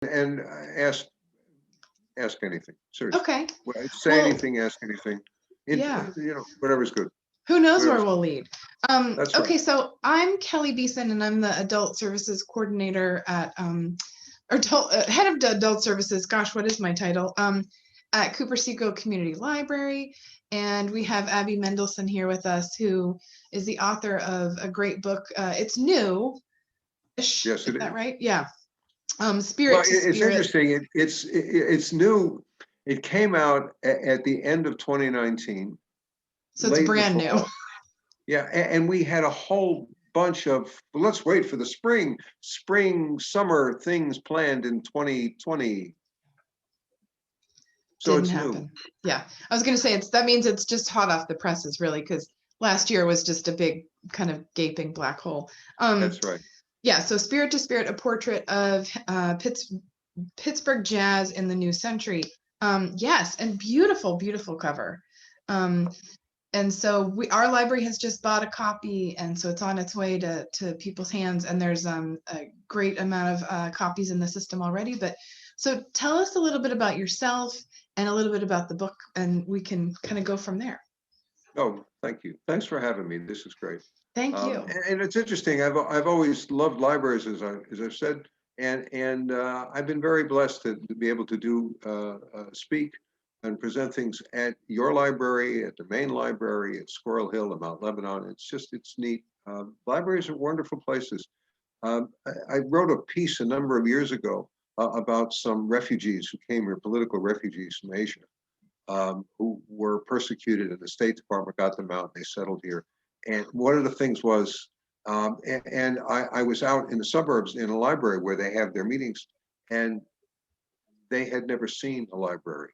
and ask anything. Seriously, Okay. say Well, anything, ask anything. yeah. Whatever's good. Who knows where Whatever's we'll good. lead? That's Okay, right. so I'm Kelly Beeson, and I'm the Adult Services Coordinator at, Head of Adult Services. Gosh, what is my title? At Cooper-Siegel Community Library. And we have Abby Mendelson here with us, who is the author of a great book. It's new. Yes, Is it that is. right? Yeah. Well, Spirit to it's Spirit. interesting. It's new. It came out at the end of 2019, So it's late in the brand new. fall. Yeah, and we had a whole bunch of, well, let's wait for the spring, summer things planned in 2020. So Didn't it's new. happen. Yeah. I was going to say that means it's just hot off the presses, really, because last year was just a big kind of gaping black hole. That's right. Yeah. So Spirit to Spirit, a portrait of Pittsburgh jazz in the new century. Yes. And beautiful, beautiful cover. And so our library has just bought a copy, and so it's on its way to people's hands. And there's a great amount of copies in the system already. But so tell us a little bit about yourself and a little bit about the book, and we can kind of go from there. Oh, thank you. Thanks for having me. This is great. Thank you. And it's interesting. I've always loved libraries, as I've said, and I've been very blessed to be able to do speak and present things at your library, at the main library, at Squirrel Hill, and Mount Lebanon. It's neat. Libraries are wonderful places. I wrote a piece a number of years ago about some refugees who came here, political refugees from Asia, who were persecuted, and the State Department got them out. And they settled here. And one of the things was, and I was out in the suburbs in a library where they have their meetings, and they had never seen a library.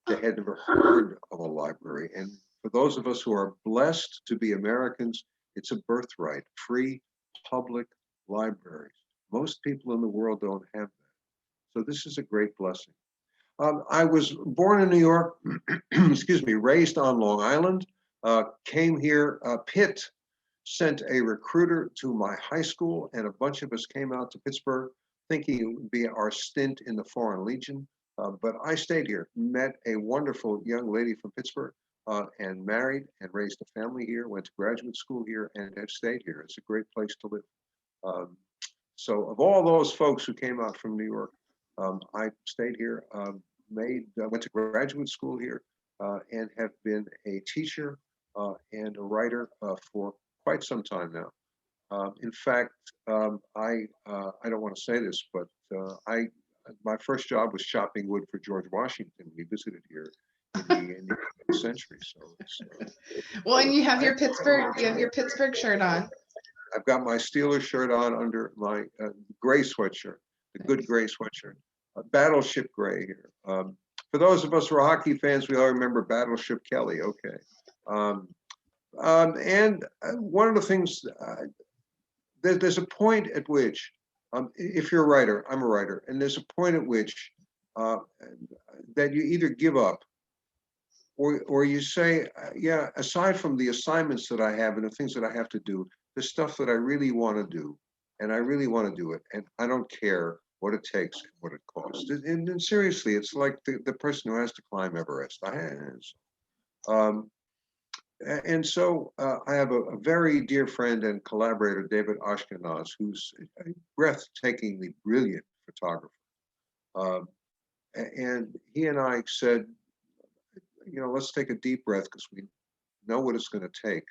They had never heard of a library. And for those of us who are blessed to be Americans, it's a birthright, free public libraries. Most people in the world don't have that. So this is a great blessing. I was born in New York, excuse me, raised on Long Island, came here. Pitt sent a recruiter to my high school, and a bunch of us came out to Pittsburgh thinking it would be our stint in the Foreign Legion. But I stayed here, met a wonderful young lady from Pittsburgh, and married and raised a family here, went to graduate school here, and have stayed here. It's a great place to live. So of all those folks who came out from New York, I stayed here, went to graduate school here, and have been a teacher and a writer for quite some time now. In fact, I don't want to say this, but my first job was chopping wood for George Washington. We visited here in the 18th century. So well, and you have your Pittsburgh shirt on. I've got my Steelers shirt on under my gray sweatshirt, the good gray sweatshirt, Battleship Gray here. For those of us who are hockey fans, we all remember Battleship Kelly. Okay. And one of the things, there's a point at which, if you're a writer, I'm a writer, and there's a point at which that you either give up or you say, yeah, aside from the assignments that I have and the things that I have to do, the stuff that I really want to do, and I really want to do it, and I don't care what it takes and what it costs. And seriously, it's like the person who has to climb Everest. And so I have a very dear friend and collaborator, David Ashkenaz, who's a breathtakingly brilliant photographer. And he and I said, let's take a deep breath because we know what it's going to take.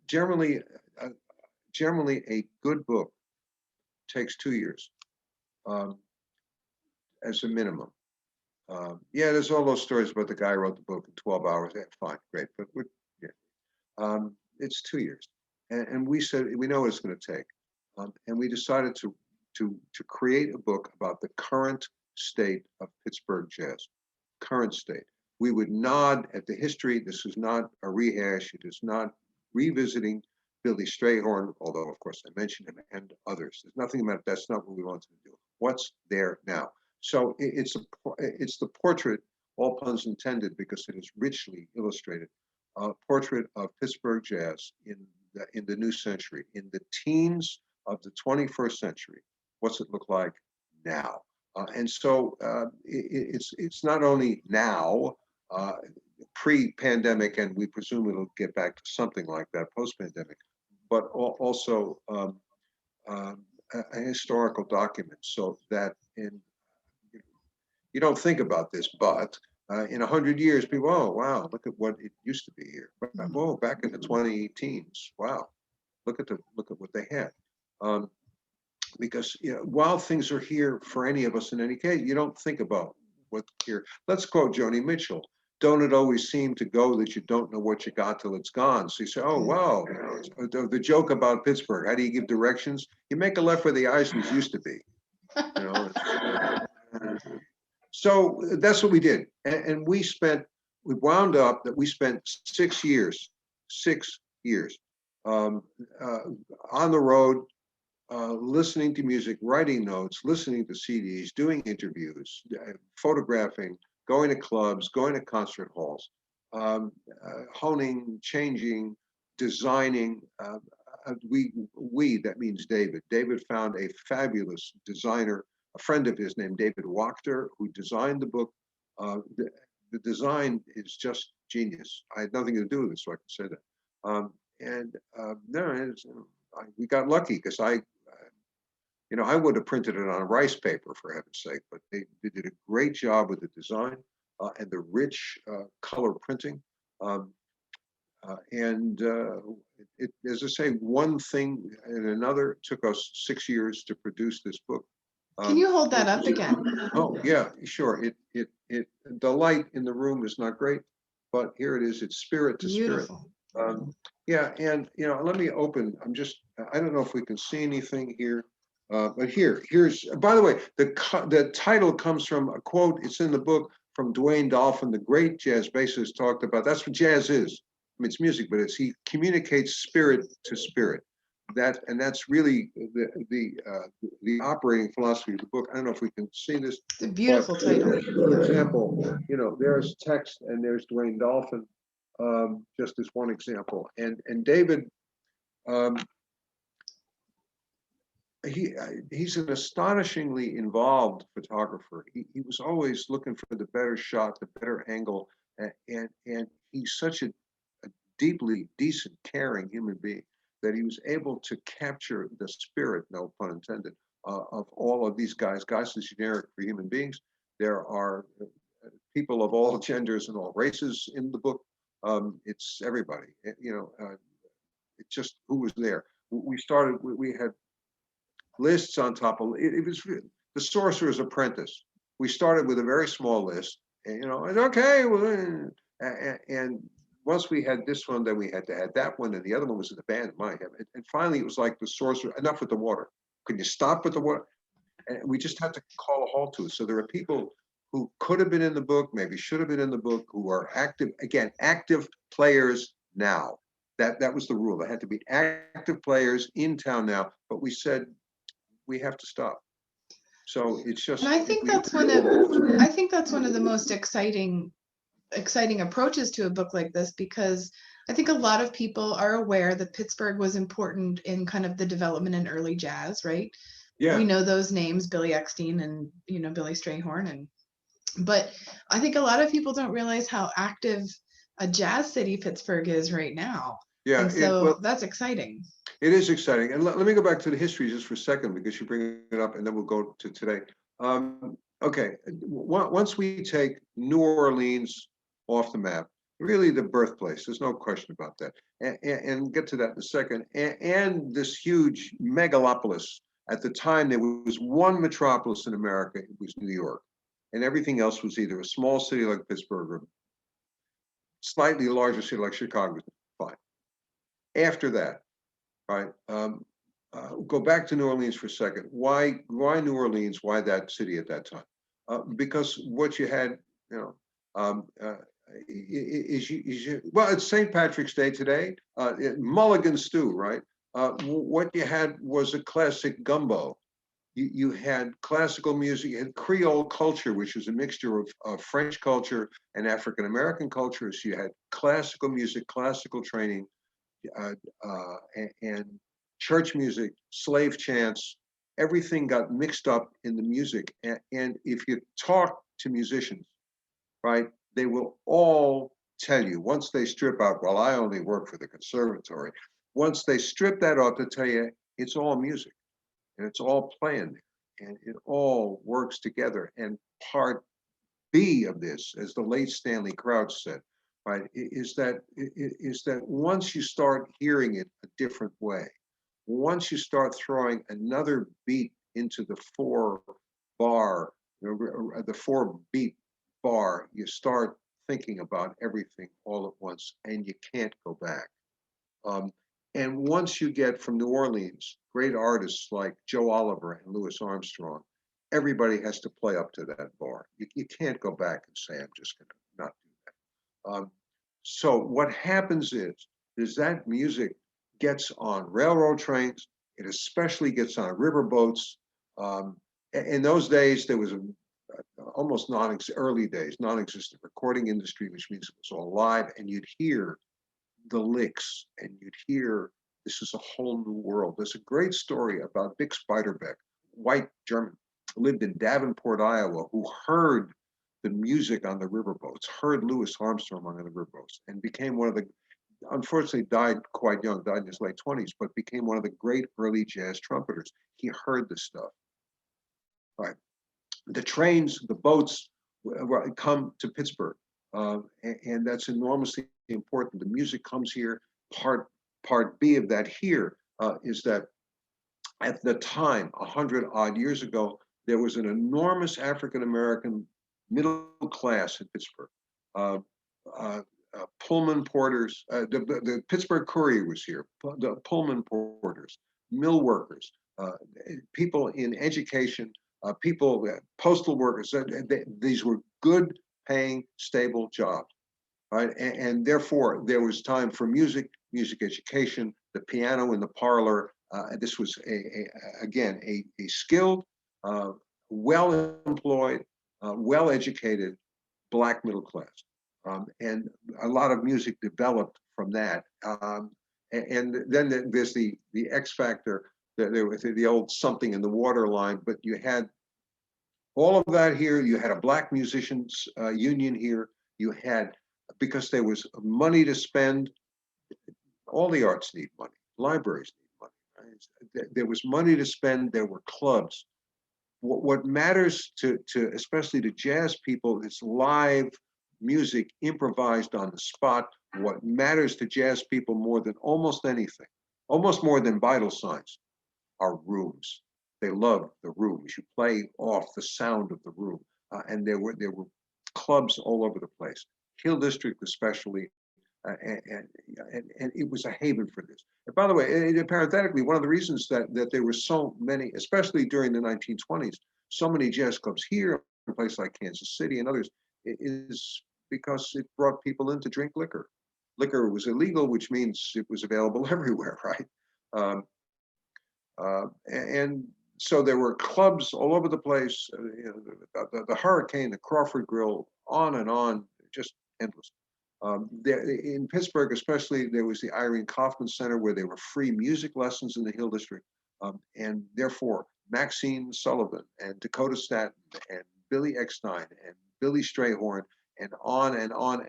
Generally, a good book takes 2 years as a minimum. Yeah, there's all those stories about the guy who wrote the book in 12 hours. Yeah, fine, great, but it's 2 years, and we said we know what it's going to take, and we decided to create a book about the current state of Pittsburgh jazz. Current state. We would nod at the history. This is not a rehash. It is not revisiting Billy Strayhorn, although of course I mentioned him, and others. There's nothing about it. That's not what we wanted to do. What's there now? So it's the portrait, all puns intended, because it is richly illustrated. Portrait of Pittsburgh jazz in the new century, in the teens of the 21st century. What's it look like now? And so it's not only now, pre-pandemic, and we presume it'll get back to something like that post-pandemic, but also a historical document, so that you don't think about this, but in 100 years, people, oh wow, look at what it used to be here. But, whoa, back in the 2010s, wow, look at what they had. Because while things are here for any of us in any case, you don't think about what's here. Let's quote Joni Mitchell. Don't it always seem to go that you don't know what you got till it's gone? So you say, oh, wow, the joke about Pittsburgh, how do you give directions? You make a left where the Eisners used to be. So that's what we did. And we wound up that we spent 6 years on the road, listening to music, writing notes, listening to CDs, doing interviews, photographing, going to clubs, going to concert halls, honing, changing, designing. That means David. David found a fabulous designer, a friend of his named David Wachter, who designed the book. The design is just genius. I had nothing to do with it, so I can say that. We got lucky because I would have printed it on rice paper, for heaven's sake, but they did a great job with the design and the rich color printing. As I say, one thing and another, it took us 6 years to produce this book. Can you hold that up again? Oh yeah, sure. The light in the room is not great, but here it is. It's spirit to Beautiful. spirit. Yeah, and let me open. I don't know if we can see anything here. But here's, by the way, the title comes from a quote. It's in the book from Dwayne Dolphin, the great jazz bassist, talked about. That's what jazz is. I mean, it's music, but he communicates spirit to spirit. That's really the operating philosophy of the book. I don't know if we can see this. It's a beautiful title. For example, there's text and there's Dwayne Dolphin, just as one example. And David. He's an astonishingly involved photographer. He was always looking for the better shot, the better angle, and he's such a deeply decent, caring human being that he was able to capture the spirit, no pun intended, of all of these guys. Guys is generic for human beings. There are people of all genders and all races in the book. It's everybody. It's just who was there. We had lists on top of it. Was the Sorcerer's Apprentice. We started with a very small list, and okay, well, and once we had this one, then we had to add that one, and the other one was in the band. And finally, it was like the Sorcerer. Enough with the water. Can you stop with the water? And we just had to call a halt to it. So there are people who could have been in the book, maybe should have been in the book, who are active players now. That was the rule. They had to be active players in town now. But we said, we have to stop. So it's just. And I think that's one of the most exciting approaches to a book like this, because I think a lot of people are aware that Pittsburgh was important in kind of the development in early jazz, right? Yeah. We know those names, Billy Eckstein and Billy Strayhorn, but I think a lot of people don't realize how active a jazz city Pittsburgh is right now. Yeah. And so that's exciting. It is exciting. And let me go back to the history just for a second, because you bring it up, and then we'll go to today. Okay. Once we take New Orleans off the map, really the birthplace, there's no question about that. And get to that in a second. And this huge megalopolis. At the time, there was one metropolis in America. It was New York. And everything else was either a small city like Pittsburgh or slightly larger city like Chicago. Fine. After that, right? Go back to New Orleans for a second. Why New Orleans? Why that city at that time? Because what you had, well, it's St. Patrick's Day today. Mulligan stew, right? What you had was a classic gumbo. You had classical music, you had Creole culture, which was a mixture of French culture and African American culture. So you had classical music, classical training, and church music, slave chants, everything got mixed up in the music. And if you talk to musicians, right, they will all tell you, once they strip out, well, I only work for the conservatory. Once they strip that off, to tell you it's all music and it's all playing there and it all works together. And part B of this, as the late Stanley Crouch said, right, is that once you start hearing it a different way, once you start throwing another beat into the the 4-beat bar, you start thinking about everything all at once, and you can't go back. And once you get from New Orleans, great artists like Joe Oliver and Louis Armstrong, everybody has to play up to that bar. You can't go back and say, I'm just going to not do that. So what happens is that music gets on railroad trains. It especially gets on river boats. In those days, there was almost early days, non-existent recording industry, which means it was all live, and you'd hear the licks and you'd hear, this is a whole new world. There's a great story about Dick Spiderbeck, white German, lived in Davenport, Iowa, who heard the music on the riverboats, heard Louis Armstrong on the riverboats, and became one of the, unfortunately died quite young, died in his late 20s, but became one of the great early jazz trumpeters. He heard this stuff. All right. The trains, the boats come to Pittsburgh, and that's enormously important. The music comes here. Part B of that here is that at the time, 100-odd years ago, there was an enormous African-American middle class in Pittsburgh. Pullman porters, the Pittsburgh Courier was here, the Pullman porters, mill workers, people in education, people, postal workers. These were good paying, stable jobs, right? And therefore, there was time for music education, the piano in the parlor. This was, again, a skilled, well-employed, well-educated Black middle class. And a lot of music developed from that. And then there's the X factor, there was the old something in the water line, but you had all of that here. You had a Black musicians union here. You had, because there was money to spend, all the arts need money, libraries need money. Right? There was money to spend, there were clubs. What matters to especially to jazz people is live music improvised on the spot. What matters to jazz people more than almost anything, almost more than vital signs, are rooms. They love the rooms. You play off the sound of the room. And there were clubs all over the place. Hill District especially, and it was a haven for this. And by the way, parenthetically, one of the reasons that there were so many, especially during the 1920s, so many jazz clubs here, in a place like Kansas City and others, is because it brought people in to drink liquor. Liquor was illegal, which means it was available everywhere, right? And so there were clubs all over the place. The Hurricane, the Crawford Grill, on, just endless. In Pittsburgh, especially, there was the Irene Kaufman Center where there were free music lessons in the Hill District. And therefore, Maxine Sullivan and Dakota Staton and Billy Eckstein and Billy Strayhorn and on and on.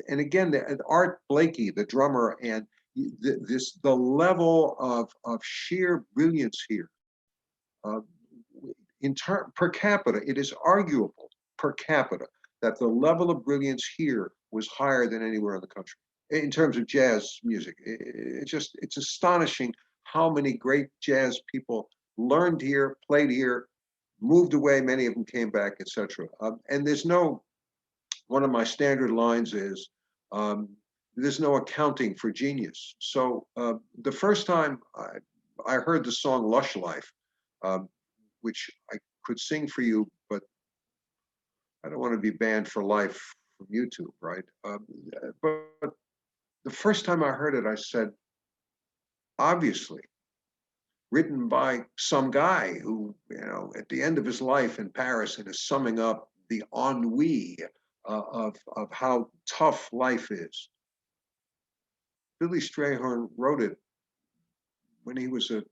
And again, Art Blakey, the drummer, and the level of sheer brilliance here. Per capita, it is arguable per capita that the level of brilliance here was higher than anywhere in the country in terms of jazz music. It's astonishing how many great jazz people learned here, played here, moved away. Many of them came back, etc. And one of my standard lines is, there's no accounting for genius. So the first time I heard the song Lush Life, which I could sing for you, but I don't want to be banned for life from YouTube, right? But the first time I heard it, I said, obviously, written by some guy who, at the end of his life in Paris and is summing up the ennui of how tough life is. Billy Strayhorn wrote it when he was a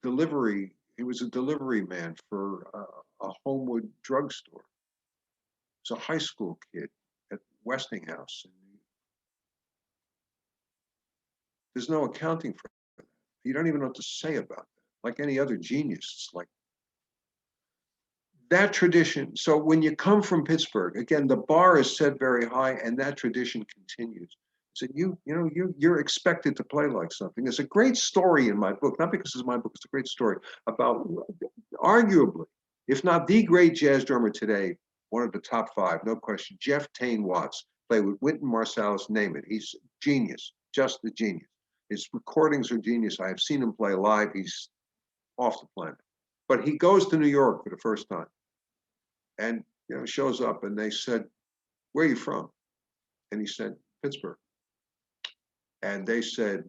delivery. He was a delivery man for a Homewood drugstore. He was a high school kid at Westinghouse. There's no accounting for that. You don't even know what to say about that. Like any other genius, it's like that tradition. So when you come from Pittsburgh, again, the bar is set very high, and that tradition continues. So you're expected to play like something. There's a great story in my book, not because it's my book, it's a great story about arguably, if not the great jazz drummer today, one of the top five, no question, Jeff Tane Watts, played with Wynton Marsalis, name it. He's genius, just a genius. His recordings are genius. I have seen him play live. He's off the planet. But he goes to New York for the first time and shows up, and they said, "Where are you from?" And he said, "Pittsburgh." And they said,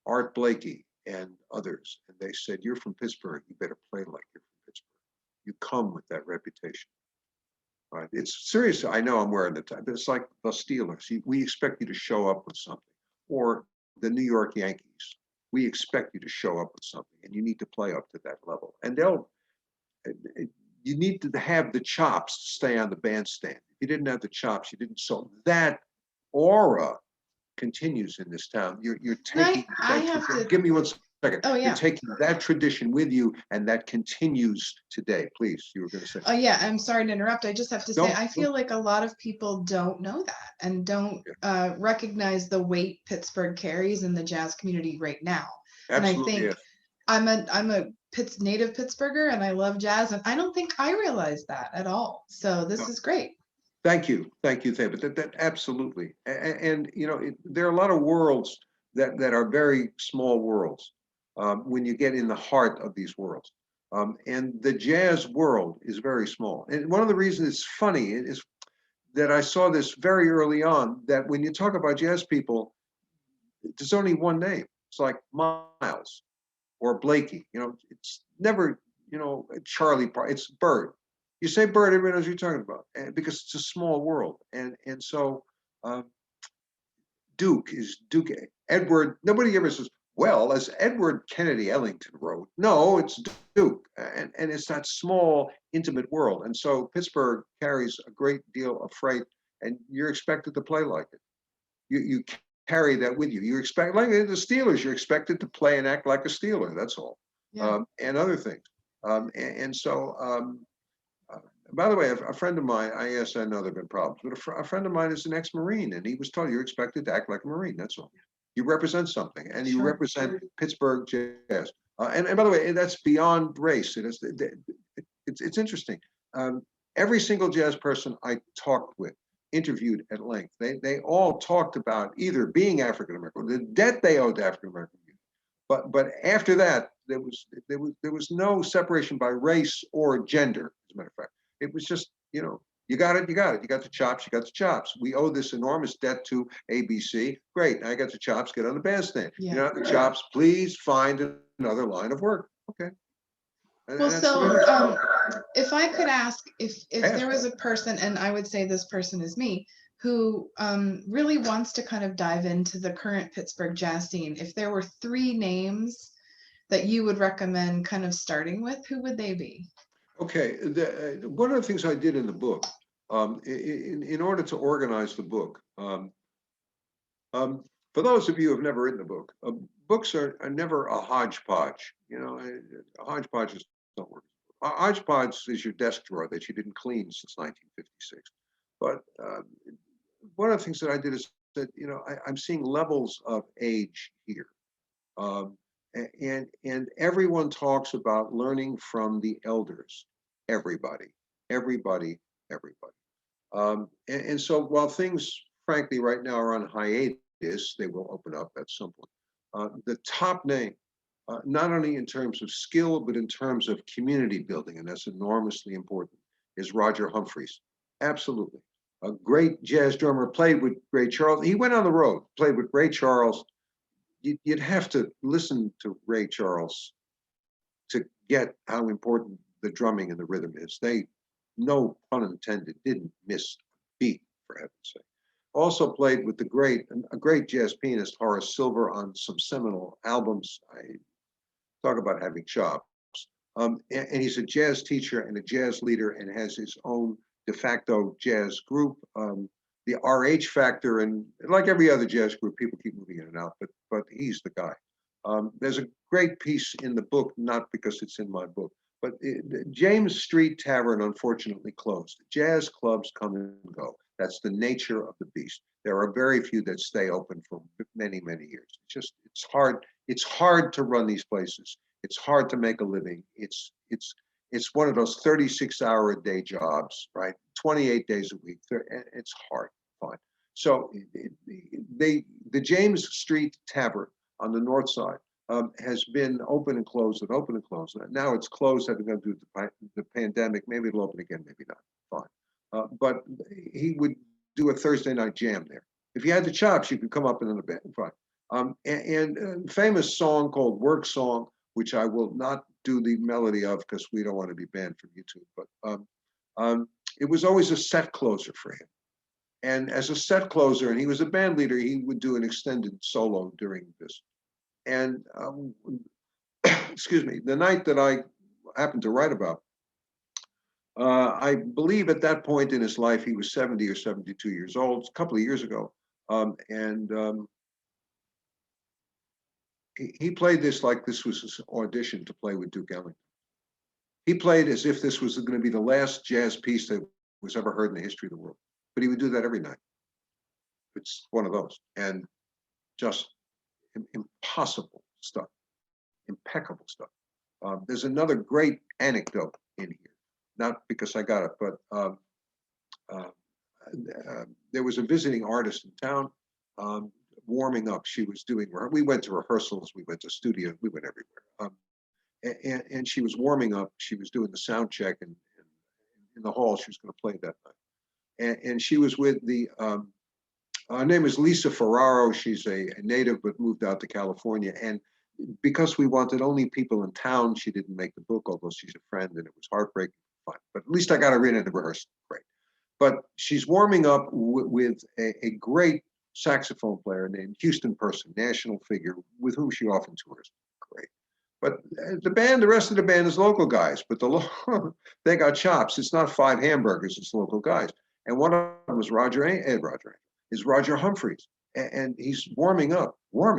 Art Blakey and others, and they said, "You're from Pittsburgh. You better play like you're from Pittsburgh. You come with that reputation." Right? It's serious. I know I'm wearing the tie, but it's like the Steelers. We expect you to show up with something, or the New York Yankees. We expect you to show up with something, and you need to play up to that level. And you need to have the chops to stay on the bandstand. If you didn't have the chops, you didn't. So that aura continues in this town. You're taking I have to give me 1 second. Oh yeah. You're taking that tradition with you, and that continues today. Please, you were going to say. Oh yeah, I'm sorry to interrupt. I just have to say, I feel like a lot of people don't know that and don't recognize the weight Pittsburgh carries in the jazz community right now. Absolutely, and I think I'm a native Pittsburgher, and I love jazz, and I don't think I realized that at all. So this is great. Thank you, David. That absolutely, and there are a lot of worlds that are very small worlds when you get in the heart of these worlds, and the jazz world is very small. And one of the reasons it's funny is that I saw this very early on, that when you talk about jazz people, there's only one name. It's like Miles or Blakey. It's never Charlie Parker. It's Bird. You say Bird, everyone knows what you're talking about, because it's a small world. And so Duke. Edward. Nobody ever says, well, as Edward Kennedy Ellington wrote. No, it's Duke, and it's that small, intimate world. And so Pittsburgh carries a great deal of freight, and you're expected to play like it. You carry that with you. You expect, like the Steelers, you're expected to play and act like a Steeler. That's all, and other things. By the way, a friend of mine, yes, I know there've been problems, but a friend of mine is an ex-Marine, and he was told you're expected to act like a Marine. That's all. You represent something, and you represent Pittsburgh jazz. And by the way, that's beyond race. It's interesting. Every single jazz person I talked with, interviewed at length, they all talked about either being African American, the debt they owed to African American youth. But after that, there was no separation by race or gender. As a matter of fact, it was just you got it. You got the chops. You got the chops. We owe this enormous debt to ABC. Great. Now I got the chops. Get on the bandstand. You know the chops. Please find another line of work. Okay. Well, so if I could ask, if there was a person, and I would say this person is me, who really wants to kind of dive into the current Pittsburgh jazz scene, if there were 3 names that you would recommend kind of starting with, who would they be? Okay, one of the things I did in the book, in order to organize the book, for those of you who have never written a book, books are never a hodgepodge. A hodgepodge is don't work. A hodgepodge is your desk drawer that you didn't clean since 1956. But one of the things that I did is that I'm seeing levels of age here, and everyone talks about learning from the elders. Everybody. And so while things, frankly, right now are on hiatus, they will open up at some point. The top name, not only in terms of skill, but in terms of community building, and that's enormously important, is Roger Humphries. Absolutely. A great jazz drummer, played with Ray Charles. He went on the road, played with Ray Charles. You'd have to listen to Ray Charles to get how important the drumming and the rhythm is. They, no pun intended, didn't miss a beat, for heaven's sake. Also played with a great jazz pianist, Horace Silver, on some seminal albums. Talk about having chops. And he's a jazz teacher and a jazz leader and has his own de facto jazz group. The RH Factor, and like every other jazz group, people keep moving in and out, but he's the guy. There's a great piece in the book, not because it's in my book, but James Street Tavern unfortunately closed. Jazz clubs come and go. That's the nature of the beast. There are very few that stay open for many, many years. It's hard. It's hard to run these places. It's hard to make a living. It's one of those 36-hour-a-day jobs, right? 28 days a week. It's hard, fine. So the James Street Tavern on the north side has been open and closed and open and closed. Now it's closed, having gone through the pandemic. Maybe it'll open again, maybe not. Fine. But he would do a Thursday night jam there. If you had the chops, you could come up in the band. Fine. And a famous song called Work Song, which I will not do the melody of because we don't want to be banned from YouTube. But it was always a set closer for him. And as a set closer, and he was a band leader, he would do an extended solo during this. And excuse me, the night that I happened to write about, I believe at that point in his life, he was 70 or 72 years old, a couple of years ago. He played this like this was his audition to play with Duke Ellington. He played as if this was going to be the last jazz piece that was ever heard in the history of the world. But he would do that every night. It's one of those. And just impossible stuff, impeccable stuff. There's another great anecdote in here, not because I got it, but there was a visiting artist in town warming up. She was doing, we went to rehearsals, we went to studio, we went everywhere. And she was warming up. She was doing the sound check and in the hall. She was going to play that night. And she was with her name is Lisa Ferraro. She's a native, but moved out to California. And because we wanted only people in town, she didn't make the book, although she's a friend, and it was heartbreaking. Fine. But at least I got her in at the rehearsal. Great. But she's warming up with a great saxophone player named Houston Person, national figure, with whom she often tours. Great. But the rest of the band is local guys, but they got chops. It's not 5 hamburgers, it's local guys. And one of them is Roger Humphries. And he's warming up. I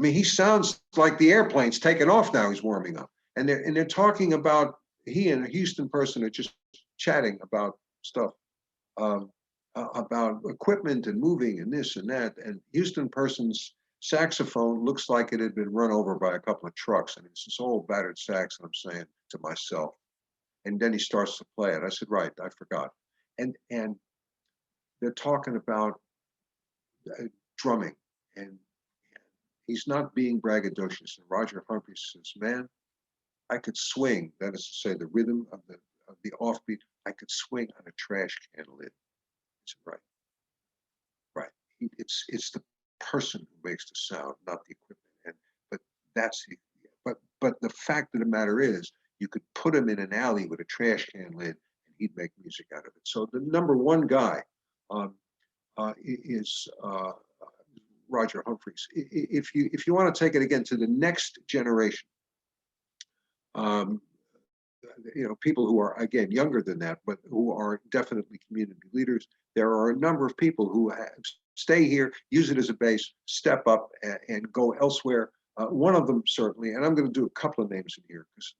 mean, he sounds like the airplane's taking off now. He's warming up. And they're talking about, he and a Houston Person are just chatting about stuff, about equipment and moving and this and that. And Houston Person's saxophone looks like it had been run over by a couple of trucks. And it's this old battered sax, and I'm saying to myself, and then he starts to play it. I said, right, I forgot. And they're talking about drumming, and he's not being braggadocious. And Roger Humphries says, man, I could swing, that is to say, the rhythm of the offbeat, I could swing on a trash can lid. I said, right. It's the person who makes the sound, not the equipment. But that's but the fact of the matter is, you could put him in an alley with a trash can lid, and he'd make music out of it. So the number one guy is Roger Humphries. If you want to take it again to the next generation, people who are again younger than that, but who are definitely community leaders. There are a number of people who stay here, use it as a base, step up, and go elsewhere. One of them certainly, and I'm going to do a couple of names in here because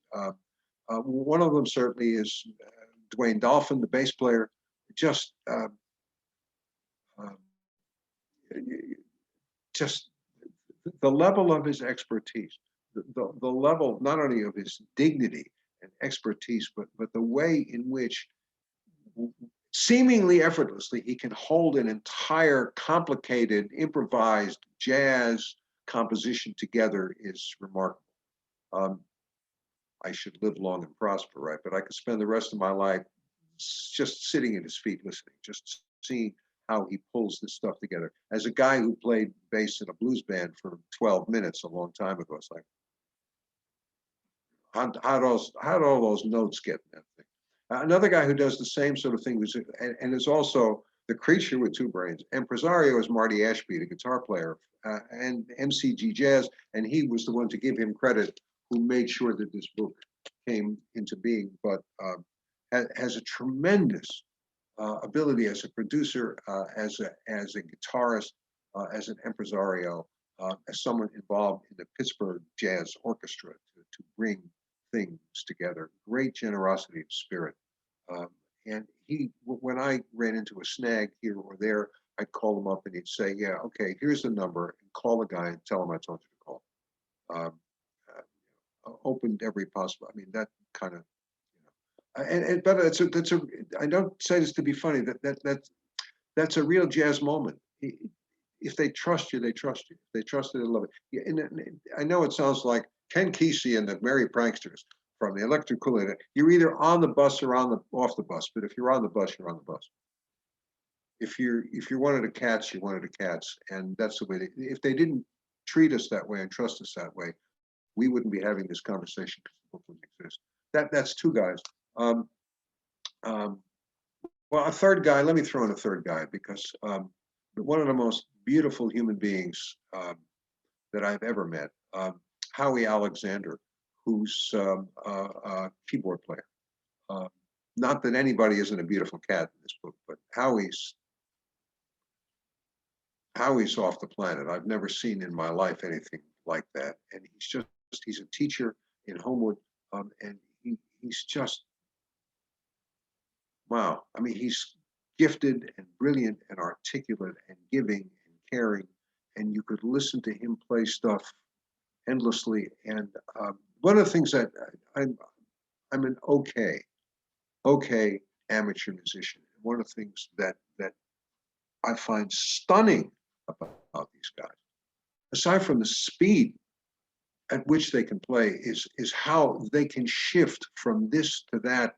one of them certainly is Dwayne Dolphin, the bass player. Just the level of his expertise, the level not only of his dignity and expertise, but the way in which seemingly effortlessly he can hold an entire complicated improvised jazz composition together is remarkable. I should live long and prosper, right? But I could spend the rest of my life just sitting at his feet listening, just seeing how he pulls this stuff together. As a guy who played bass in a blues band for 12 minutes a long time ago, it's like, how'd all those notes get in that thing? Another guy who does the same sort of thing and is also the creature with two brains. Impresario is Marty Ashby, the guitar player, and MCG Jazz, and he was the one to give him credit, who made sure that this book came into being. But has a tremendous ability as a producer, as a guitarist, as an impresario, as someone involved in the Pittsburgh Jazz Orchestra to bring things together. Great generosity of spirit. And when I ran into a snag here or there, I'd call him up and he'd say, "Yeah, okay, here's the number," and call the guy and tell him I told you to call. Um, Opened every possible. I mean, that kind of. But I don't say this to be funny. That's a real jazz moment. If they trust you, they trust you. If they trust you, they love it. Yeah, and I know it sounds like Ken Kesey and the Merry Pranksters from the Electric Kool-Aid. You're either on the bus or off the bus. But if you're on the bus, you're on the bus. If you're one of the cats, you're one of the cats, and that's the way. If they didn't treat us that way and trust us that way, we wouldn't be having this conversation because the book wouldn't exist. That's two guys. Well, a third guy. Let me throw in a third guy because one of the most beautiful human beings that I've ever met, Howie Alexander, who's a keyboard player. Not that anybody isn't a beautiful cat in this book, but Howie's off the planet. I've never seen in my life anything like that. And he's a teacher in Homewood, and he's just, wow. I mean, he's gifted and brilliant and articulate and giving and caring, and you could listen to him play stuff endlessly. And one of the things that I'm an okay amateur musician. One of the things that I find stunning about these guys, aside from the speed at which they can play, is how they can shift from this to that.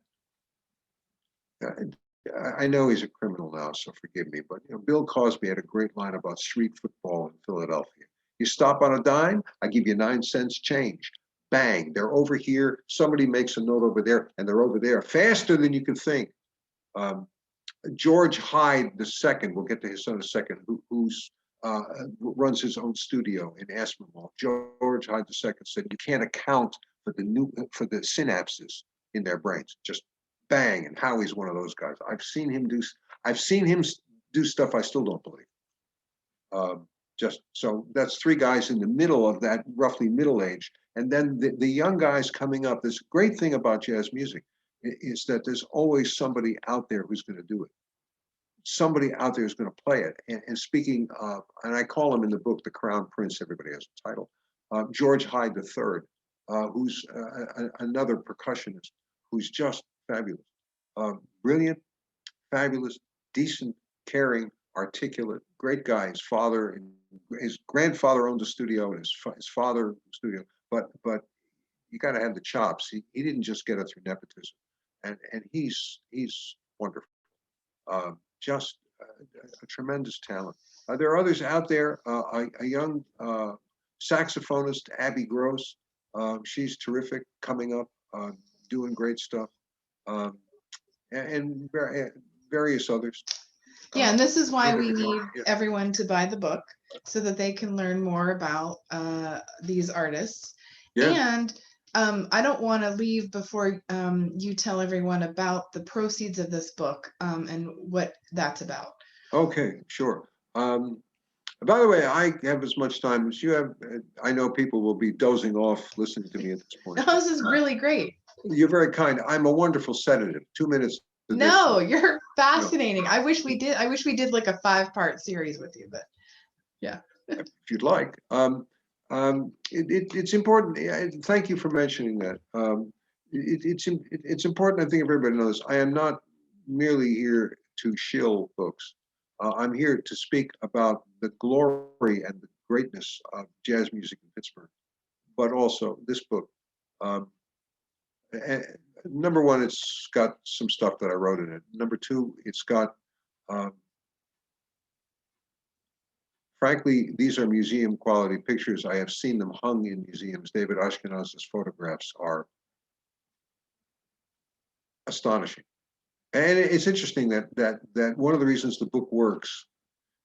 I know he's a criminal now, so forgive me, but Bill Cosby had a great line about street football in Philadelphia. You stop on a dime, I give you 9 cents change. Bang, they're over here. Somebody makes a note over there, and they're over there faster than you can think. George Hyde II, we'll get to his son in a second, who's runs his own studio in Aspinwall. George Hyde II said you can't account for the synapses in their brains. Just bang, and Howie's one of those guys. I've seen him do stuff I still don't believe. Just so that's 3 guys in the middle of that, roughly middle age. And then the young guys coming up. This great thing about jazz music is that there's always somebody out there who's going to do it. Somebody out there is going to play it. And speaking of, and I call him in the book the Crown Prince, everybody has a title, George Hyde III, who's another percussionist who's just fabulous. Brilliant, fabulous, decent, caring, articulate, great guy. His grandfather owned a studio, and his father studio. But you got to have the chops. He didn't just get it through nepotism, and he's wonderful. Just a tremendous talent. There are others out there. A young saxophonist, Abby Gross. She's terrific, coming up, doing great stuff, and various others. Yeah, and this is why we need everyone to buy the book so that they can learn more about these artists. Yeah. And I don't want to leave before you tell everyone about the proceeds of this book and what that's about. Okay, sure. By the way, I have as much time as you have. I know people will be dozing off listening to me at this point. No, this is really great. You're very kind. I'm a wonderful sedative. 2 minutes. No, you're fascinating. No. I wish we did like a 5-part series with you, but yeah. If you'd like. It's important. Thank you for mentioning that. It's important. I think everybody knows. I am not merely here to shill books. I'm here to speak about the glory and the greatness of jazz music in Pittsburgh, but also this book. Number one, it's got some stuff that I wrote in it. Number two, it's got, frankly, these are museum quality pictures. I have seen them hung in museums. David Ashkenaz's photographs are astonishing. And it's interesting that one of the reasons the book works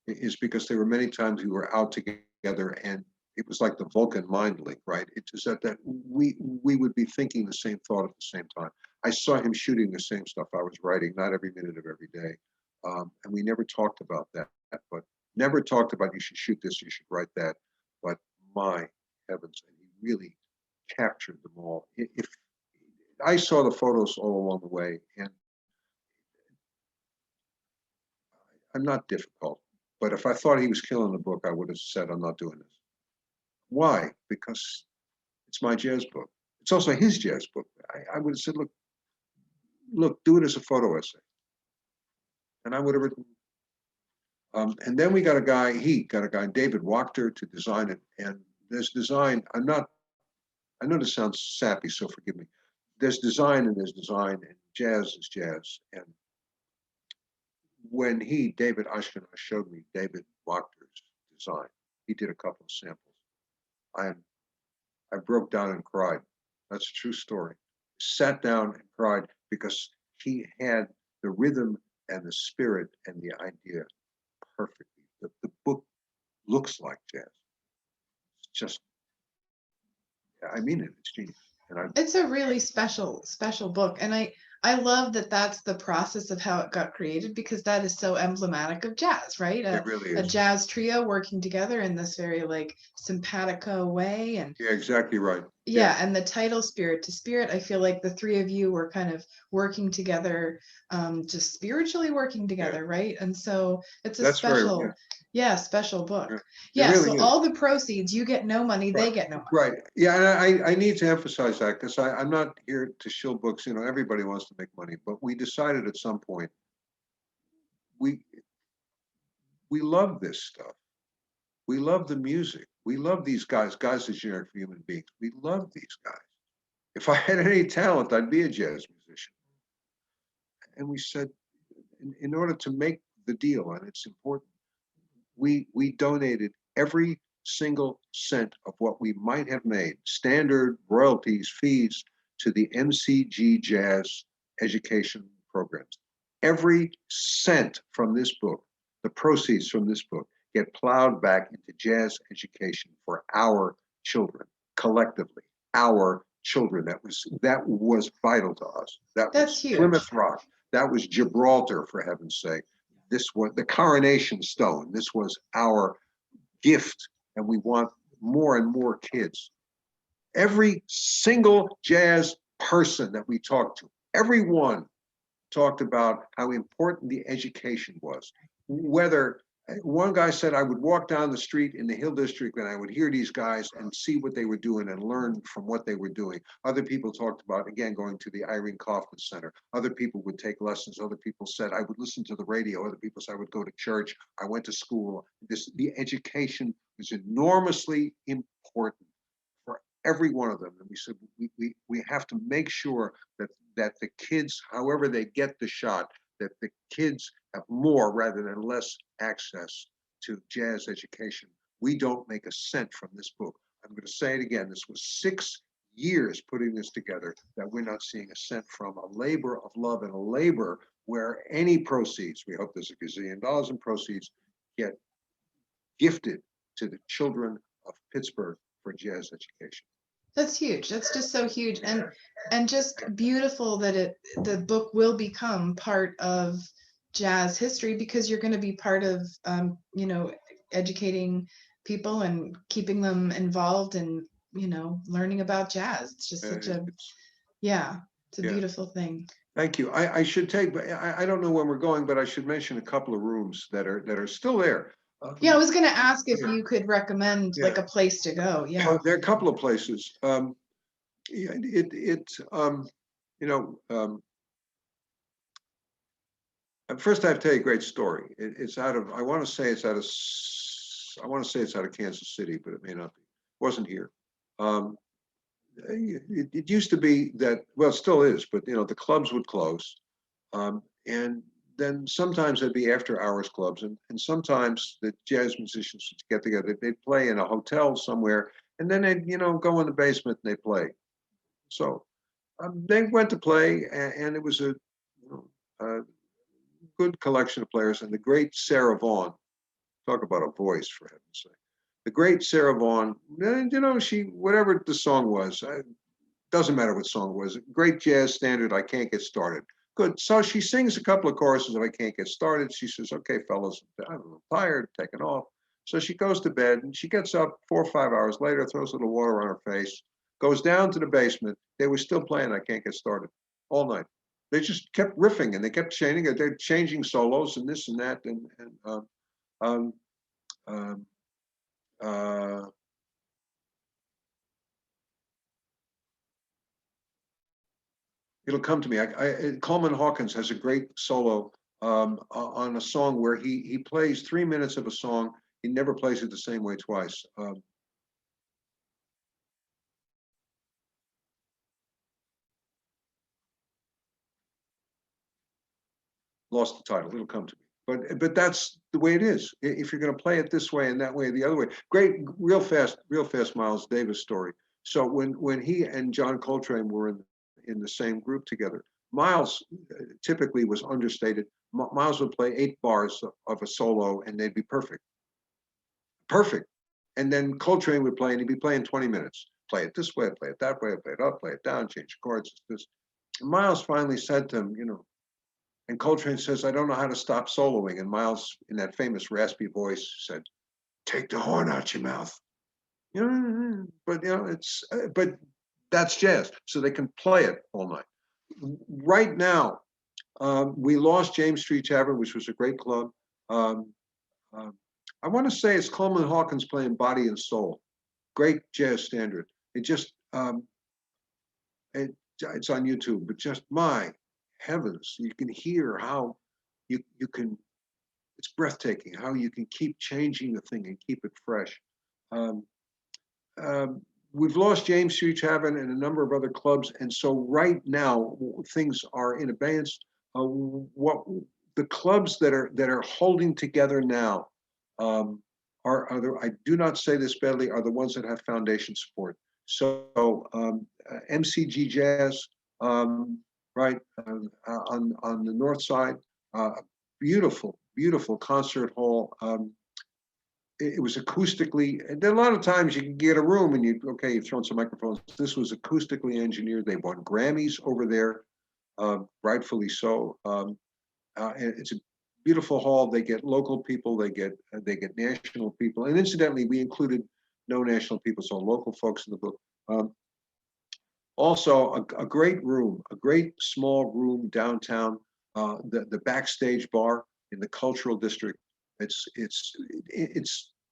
is because there were many times we were out together, and it was like the Vulcan mind link, right? It is that we would be thinking the same thought at the same time. I saw him shooting the same stuff I was writing, not every minute of every day, and we never talked about that. But never talked about you should shoot this, you should write that. But my heavens, and he really captured them all. If I saw the photos all along the way, and I'm not difficult, but if I thought he was killing the book, I would have said, I'm not doing this. Why? Because it's my jazz book. It's also his jazz book. I would have said, look, do it as a photo essay. And I would have written, and then he got a guy, David Wachter, to design it. And this design, I know this sounds sappy, so forgive me. There's design and jazz is jazz. And when David Ashkenaz, showed me David Wachter's design, he did a couple of samples. I broke down and cried. That's a true story. Sat down and cried because he had the rhythm and the spirit and the idea perfectly. The book looks like jazz. It's just, I mean it, it's genius. And it's a really special book, and I love that that's the process of how it got created, because that is so emblematic of jazz, right? It really is. A jazz trio working together in this very like simpatico way, and yeah, exactly right. Yeah, and the title Spirit to Spirit, I feel like the three of you were kind of working together, just spiritually working together, right? And so it's a special, special book. Yeah, really so is. all the proceeds, you get no money, they get no money. Right. Yeah, and I need to emphasize that, because I'm not here to shill books. You know, everybody wants to make money, but we decided at some point we love this stuff. We love the music. We love these guys. Guys are generic for human beings. We love these guys. If I had any talent, I'd be a jazz musician. And we said, in order to make the deal, and it's important, we donated every single cent of what we might have made, standard royalties, fees, to the MCG Jazz education programs. Every cent from this book, the proceeds from this book, get plowed back into jazz education for our children, collectively, our children. That was vital to us. That's was huge. Plymouth Rock. That was Gibraltar, for heaven's sake. This was the coronation stone. This was our gift, and we want more and more kids. Every single jazz person that we talked to, everyone talked about how important the education was. Whether one guy said, I would walk down the street in the Hill District and I would hear these guys and see what they were doing and learn from what they were doing. Other people talked about, again, going to the Irene Kaufman Center. Other people would take lessons. Other people said, I would listen to the radio. Other people said, I would go to church. I went to school. The education was enormously important for every one of them. And we said, we have to make sure that the kids, however they get the shot, that the kids have more rather than less access to jazz education. We don't make a cent from this book. I'm going to say it again. This was 6 years putting this together that we're not seeing a cent from, a labor of love, and a labor where any proceeds, we hope there's $1 gazillion in proceeds, get gifted to the children of Pittsburgh for jazz education. That's huge. That's just so huge, and just beautiful that the book will become part of jazz history, because you're going to be part of educating people and keeping them involved and learning about jazz. It's just such a it's a beautiful thing. Thank you. I should take, but I don't know when we're going, but I should mention a couple of rooms that are still there. Yeah, I was going to ask if you could recommend like a place to go. Yeah, there are a couple of places. First, I have to tell you a great story. It's out of, I want to say it's out of Kansas City, but it may not be. It wasn't here. It used to be that, well, it still is, but the clubs would close, and then sometimes there'd be after hours clubs, and sometimes the jazz musicians would get together. They'd play in a hotel somewhere, and then they'd go in the basement and they play. So they went to play, and it was good collection of players, and the great Sarah Vaughan. Talk about a voice, for heaven's sake. The great Sarah Vaughan, and you know, she, whatever the song was, doesn't matter what song it was, great jazz standard, I Can't Get Started. Good. So she sings a couple of choruses of I Can't Get Started. She says, okay, fellas, I'm a little tired, taking off. So she goes to bed, and she gets up 4 or 5 hours later, throws a little water on her face, goes down to the basement. They were still playing I Can't Get Started all night. They just kept riffing, and they kept changing it. They're changing solos and this and that, and um, uh, it'll come to me. Coleman Hawkins has a great solo on a song where he plays 3 minutes of a song. He never plays it the same way twice. Lost the title. It'll come to me. But that's the way it is. If you're going to play it this way and that way, the other way. Great, real fast Miles Davis story. So when he and John Coltrane were in the same group together, Miles typically was understated. Miles would play 8 bars of a solo, and they'd be perfect. Perfect. And then Coltrane would play, and he'd be playing 20 minutes. Play it this way, play it that way, play it up, play it down, change chords. This. And Miles finally said to him, you know, and Coltrane says, I don't know how to stop soloing. And Miles, in that famous raspy voice, said, take the horn out your mouth. You know, but you know, but that's jazz. So they can play it all night. Right now, we lost James Street Tavern, which was a great club. I want to say it's Coleman Hawkins playing Body and Soul. Great jazz standard. It just, it's on YouTube, but just my heavens, you can hear how you can, it's breathtaking how you can keep changing the thing and keep it fresh. We've lost James Street Tavern and a number of other clubs, and so right now things are in abeyance. What the clubs that are holding together now I do not say this badly, are the ones that have foundation support. So MCG Jazz, right on the north side, beautiful concert hall. It was acoustically, and then a lot of times you can get a room and you've thrown some microphones. This was acoustically engineered. They won Grammys over there, rightfully so. It's a beautiful hall. They get local people, they get national people, and incidentally, we included no national people, so local folks in the book. Also, a great room, a great small room downtown, the backstage bar in the cultural district. It's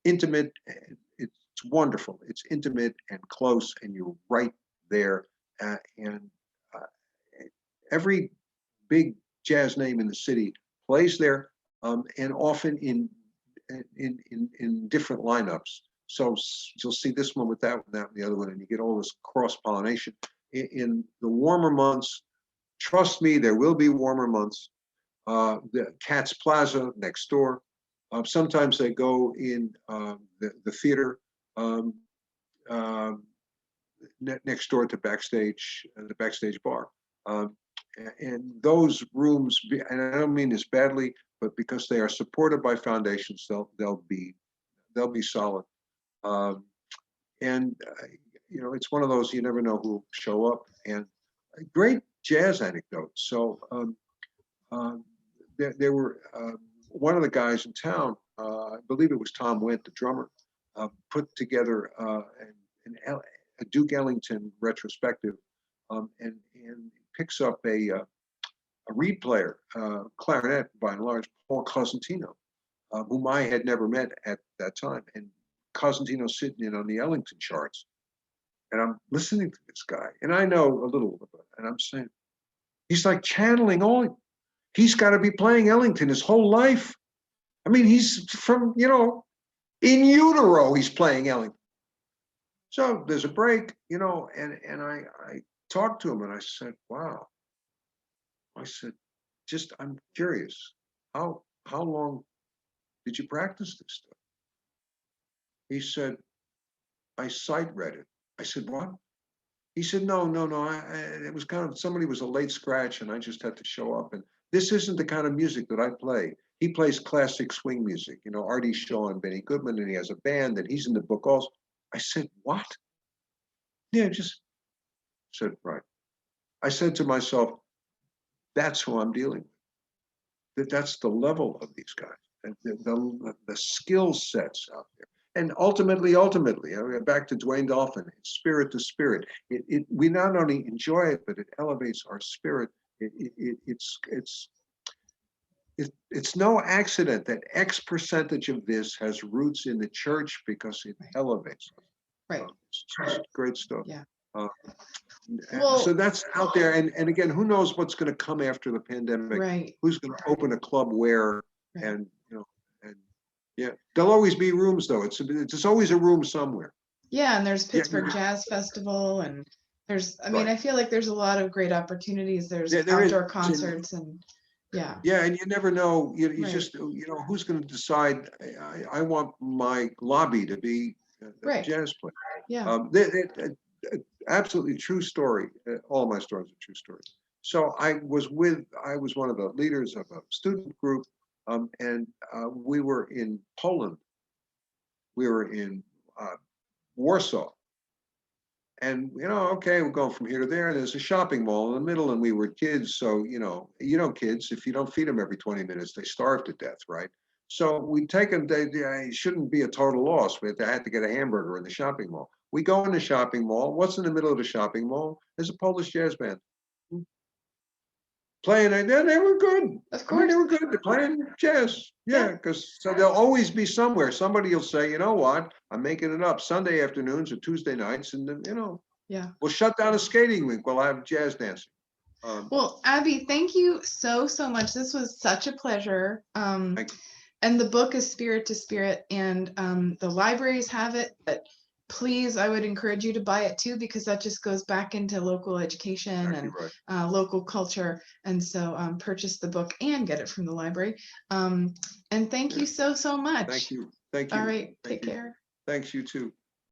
intimate. It's wonderful. It's intimate and close, and you're right there. And every big jazz name in the city plays there, and often in different lineups. So you'll see this one with that one, that, and the other one, and you get all this cross-pollination. In the warmer months, trust me, there will be warmer months. The Katz Plaza next door. Sometimes they go in the theater next door to backstage, the backstage bar. And those rooms, and I don't mean this badly, but because they are supported by foundations, they'll be solid. You know, it's one of those, you never know who'll show up. And a great jazz anecdote. So there were one of the guys in town, I believe it was Tom Wendt, the drummer, put together a Duke Ellington retrospective, and picks up a reed player, clarinet by and large, Paul Cosentino, whom I had never met at that time. And Cosentino's sitting in on the Ellington charts. And I'm listening to this guy, and I know a little bit, and I'm saying, he's like channeling all, he's got to be playing Ellington his whole life. I mean, he's from, you know, in utero, he's playing Ellington. So there's a break, you know, and I talked to him and I said, wow. I said, I'm curious, how long did you practice this stuff? He said, I sight read it. I said, what? He said, no. It was kind of, somebody was a late scratch and I just had to show up. And This isn't the kind of music that I play. He plays classic swing music, you know, Artie Shaw and Benny Goodman, and he has a band, and he's in the book also. I said, what? Yeah, just said, right. I said to myself, that's who I'm dealing with. That's the level of these guys, and the skill sets out there. And ultimately, I mean, back to Dwayne Dolphin, it's spirit to spirit. We not only enjoy it, but it elevates our spirit. It's no accident that X percentage of this has roots in the church because it elevates us. Right. It's just great stuff. Yeah. So that's out there. And again, who knows what's going to come after the pandemic? Right. Who's going to open a club where? Right. And yeah, there'll always be rooms though. It's always a room somewhere. Yeah, and there's Pittsburgh Jazz Festival, and I mean, I feel like there's a lot of great opportunities. There's outdoor concerts, and yeah. Yeah, and you never know. You Right. just who's going to decide. I want my lobby to be a jazz player. Yeah. Absolutely true story. All my stories are true stories. So I was one of the leaders of a student group, and we were in Poland. We were in Warsaw. And okay, we're going from here to there. And there's a shopping mall in the middle, and we were kids. So kids, if you don't feed them every 20 minutes, they starve to death, right? So we take them. It shouldn't be a total loss. They had to get a hamburger in the shopping mall. We go in the shopping mall. What's in the middle of the shopping mall? There's a Polish jazz band playing. And they were good. Of course. They were good. They're playing jazz. Yeah, because they'll always be somewhere. Somebody will say, you know what? I'm making it up. Sunday afternoons or Tuesday nights, and then Yeah. we'll shut down a skating rink. We'll have jazz dancing. Well, Abby, thank you so much. This was such a pleasure. And the book is Spirit to Spirit, and the libraries have it, but please, I would encourage you to buy it too, because that just goes back into local education and local culture. And so purchase the book and get it from the library. And thank you so much. Thank you. Thank you. All right. Take care. Thanks, you too.